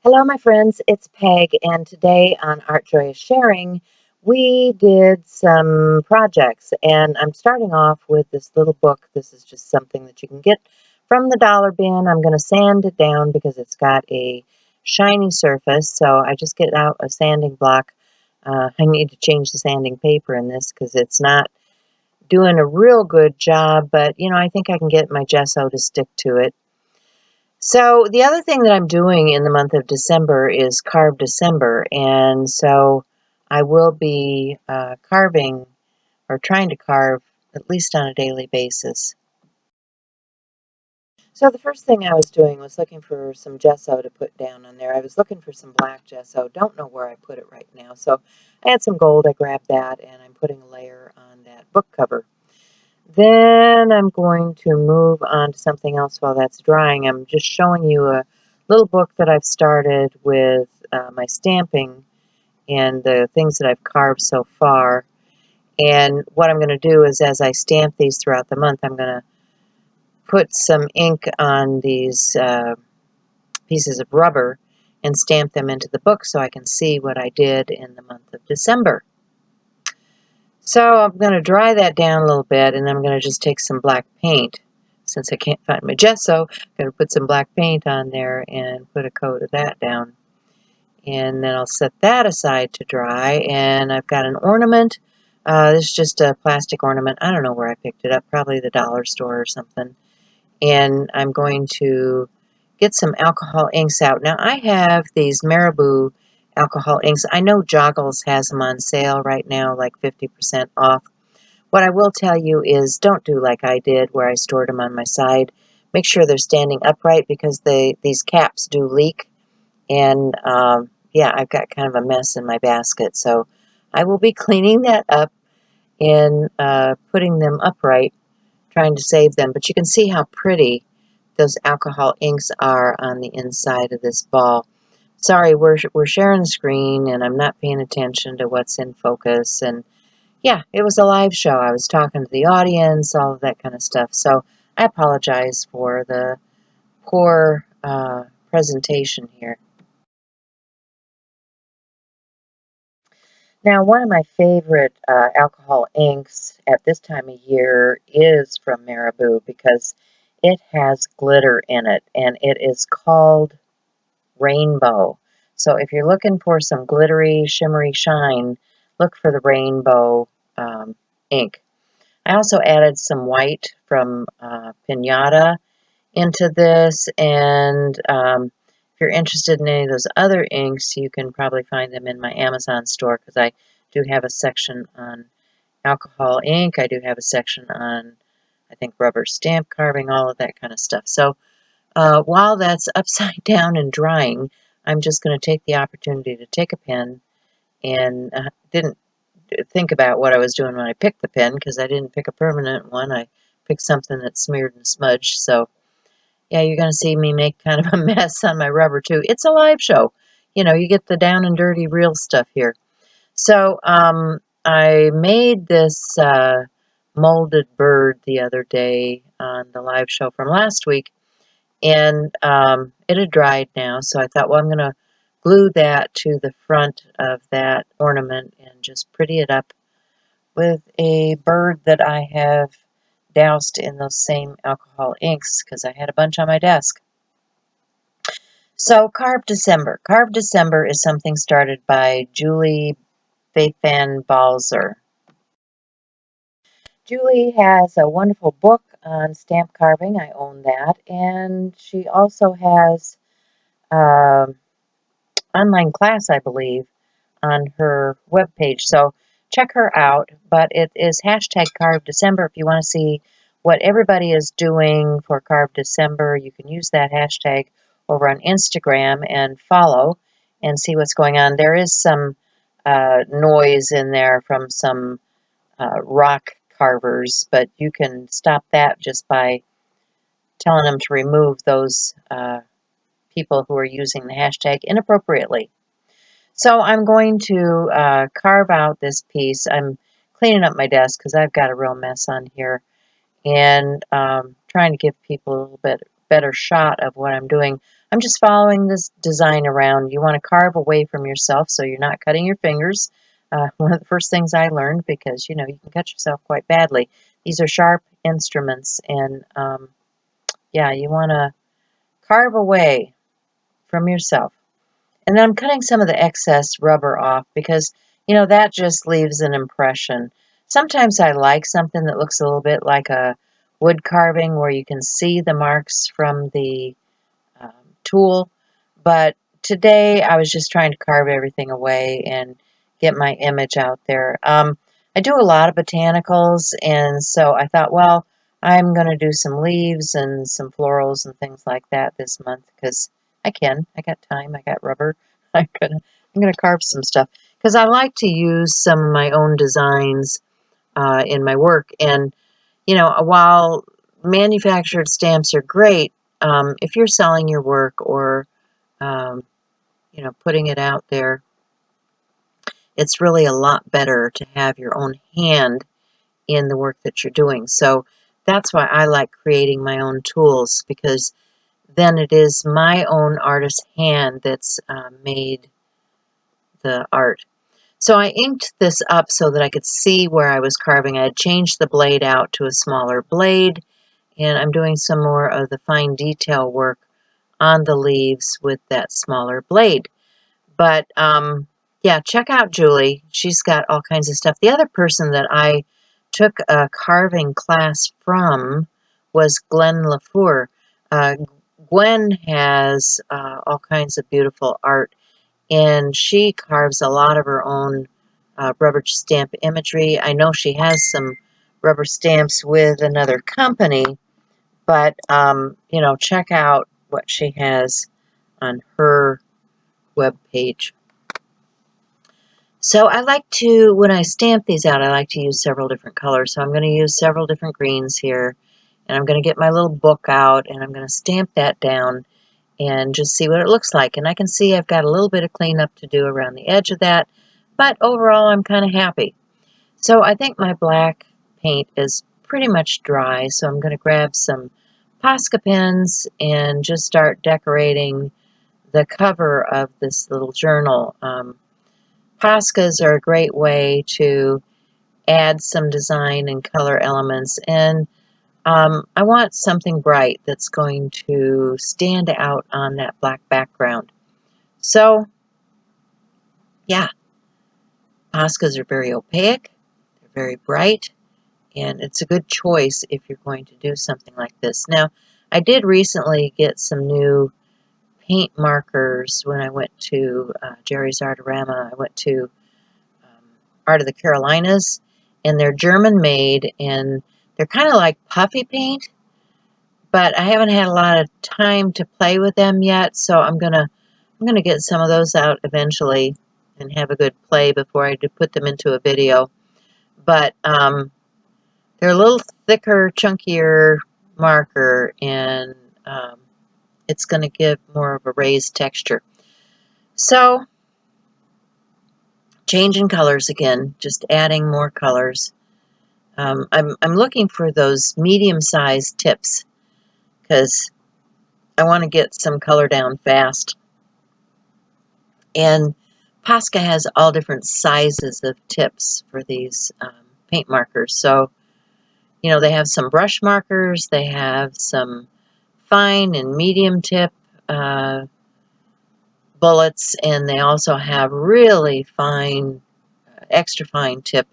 Hello, my friends. It's Peg, and today on Art Joy is Sharing, we did some projects, and I'm starting off with this little book. This is just something that you can get from the dollar bin. I'm going to sand it down because it's got a shiny surface, so I just get out a sanding block. I need to change the sanding paper in this because it's not doing a real good job, but I think I can get my gesso to stick to it. So the other thing that I'm doing in the month of December is Carve December, and so I will be carving or trying to carve at least on a daily basis. So the first thing I was doing was looking for some gesso to put down on there. I was looking for some black gesso. Don't know where I put it right now. So I had some gold. I grabbed that, and I'm putting a layer on that book cover. Then I'm going to move on to something else while that's drying. I'm just showing you a little book that I've started with my stamping and the things that I've carved so far. And what I'm going to do is as I stamp these throughout the month, I'm going to put some ink on these pieces of rubber and stamp them into the book so I can see what I did in the month of December. So I'm going to dry that down a little bit, and then I'm going to just take some black paint. Since I can't find my gesso, I'm going to put some black paint on there and put a coat of that down. And then I'll set that aside to dry, and I've got an ornament. This is just a plastic ornament. I don't know where I picked it up, probably the dollar store or something. And I'm going to get some alcohol inks out. Now, I have these Marabou alcohol inks. I know Joggles has them on sale right now, like 50% off. What I will tell you is don't do like I did where I stored them on my side. Make sure they're standing upright because these caps do leak. And yeah, I've got kind of a mess in my basket. So I will be cleaning that up and putting them upright, trying to save them. But you can see how pretty those alcohol inks are on the inside of this ball. Sorry, we're sharing the screen and I'm not paying attention to what's in focus. And yeah, it was a live show. I was talking to the audience, all of that kind of stuff. So I apologize for the poor presentation here. Now, one of my favorite alcohol inks at this time of year is from Marabou because it has glitter in it, and it is called Rainbow. So if you're looking for some glittery, shimmery shine, look for the Rainbow ink. I also added some white from Pinata into this, and if you're interested in any of those other inks, you can probably find them in my Amazon store because I do have a section on alcohol ink. I do have a section on, I think, rubber stamp carving, all of that kind of stuff. So while that's upside down and drying, I'm just going to take the opportunity to take a pen and didn't think about what I was doing when I picked the pen because I didn't pick a permanent one. I picked something that's smeared and smudged. So yeah, you're going to see me make kind of a mess on my rubber too. It's a live show. You get the down and dirty real stuff here. So I made this molded bird the other day on the live show from last week, and it had dried now. So I thought, well, I'm going to glue that to the front of that ornament and just pretty it up with a bird that I have doused in those same alcohol inks because I had a bunch on my desk. So Carve December. Carve December is something started by Julie Van Balzer. Julie has a wonderful book on stamp carving. I own that. And she also has an online class, I believe, on her webpage. So check her out. But it is hashtag Carve December. If you want to see what everybody is doing for Carve December, you can use that hashtag over on Instagram and follow and see what's going on. There is some noise in there from some rock carvers, but you can stop that just by telling them to remove those people who are using the hashtag inappropriately. So I'm going to carve out this piece. I'm cleaning up my desk because I've got a real mess on here and trying to give people a little bit better shot of what I'm doing. I'm just following this design around. You want to carve away from yourself so you're not cutting your fingers. One of the first things I learned, because, you can cut yourself quite badly. These are sharp instruments, and yeah, you want to carve away from yourself. And then I'm cutting some of the excess rubber off because, that just leaves an impression. Sometimes I like something that looks a little bit like a wood carving where you can see the marks from the um, tool. But today I was just trying to carve everything away and get my image out there. I do a lot of botanicals, and so I thought, well, I'm going to do some leaves and some florals and things like that this month because I can. I got time. I got rubber. I'm gonna carve some stuff because I like to use some of my own designs in my work. And while manufactured stamps are great, if you're selling your work or um, putting it out there, it's really a lot better to have your own hand in the work that you're doing. So that's why I like creating my own tools, because then it is my own artist's hand that's made the art. So I inked this up so that I could see where I was carving. I had changed the blade out to a smaller blade, and I'm doing some more of the fine detail work on the leaves with that smaller blade. But yeah, check out Julie. She's got all kinds of stuff. The other person that I took a carving class from was Gwen LaFour. Gwen has all kinds of beautiful art, and she carves a lot of her own rubber stamp imagery. I know she has some rubber stamps with another company, but check out what she has on her web page. So I like to, when I stamp these out, I like to use several different colors. So I'm going to use several different greens here, and I'm going to get my little book out, and I'm going to stamp that down and just see what it looks like. And I can see I've got a little bit of cleanup to do around the edge of that, but overall I'm kind of happy. So I think my black paint is pretty much dry, so I'm going to grab some Posca pens and just start decorating the cover of this little journal. Poscas are a great way to add some design and color elements, and I want something bright that's going to stand out on that black background. So, yeah, Poscas are very opaque, they're very bright, and it's a good choice if you're going to do something like this. Now, I did recently get some new paint markers when I went to Jerry's Artorama. I went to Art of the Carolinas, and they're German made, and they're kind of like puffy paint, but I haven't had a lot of time to play with them yet, so I'm gonna get some of those out eventually and have a good play before I do put them into a video. But they're a little thicker, chunkier marker, and it's going to give more of a raised texture. So, changing colors again, just adding more colors. I'm looking for those medium-sized tips because I want to get some color down fast. And Posca has all different sizes of tips for these paint markers. So, they have some brush markers, they have some fine and medium tip bullets, and they also have really fine, extra fine tip.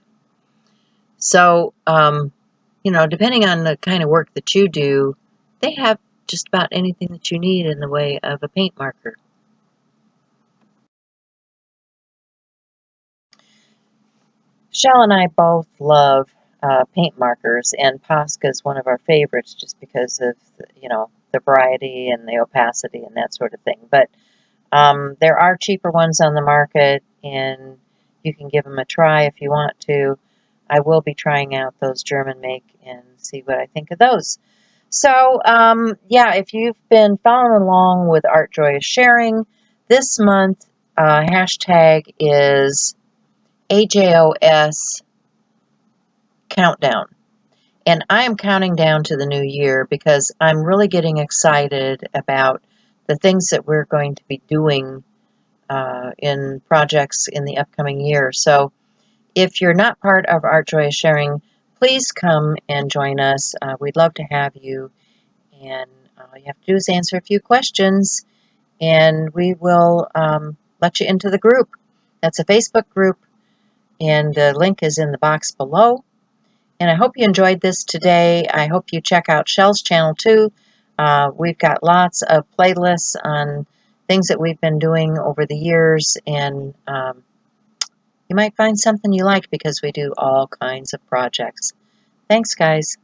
So, depending on the kind of work that you do, they have just about anything that you need in the way of a paint marker. Shell and I both love paint markers, and Posca is one of our favorites just because of the variety and the opacity and that sort of thing. But there are cheaper ones on the market, and you can give them a try if you want to. I will be trying out those German make and see what I think of those. So, yeah, if you've been following along with Art Joy is Sharing, this month hashtag is AJOS Countdown. And I am counting down to the new year because I'm really getting excited about the things that we're going to be doing in projects in the upcoming year. So if you're not part of Art Joy is Sharing, please come and join us. We'd love to have you. And all you have to do is answer a few questions, and we will let you into the group. That's a Facebook group, and the link is in the box below. And I hope you enjoyed this today. I hope you check out Shell's channel too. We've got lots of playlists on things that we've been doing over the years, and you might find something you like because we do all kinds of projects. Thanks, guys.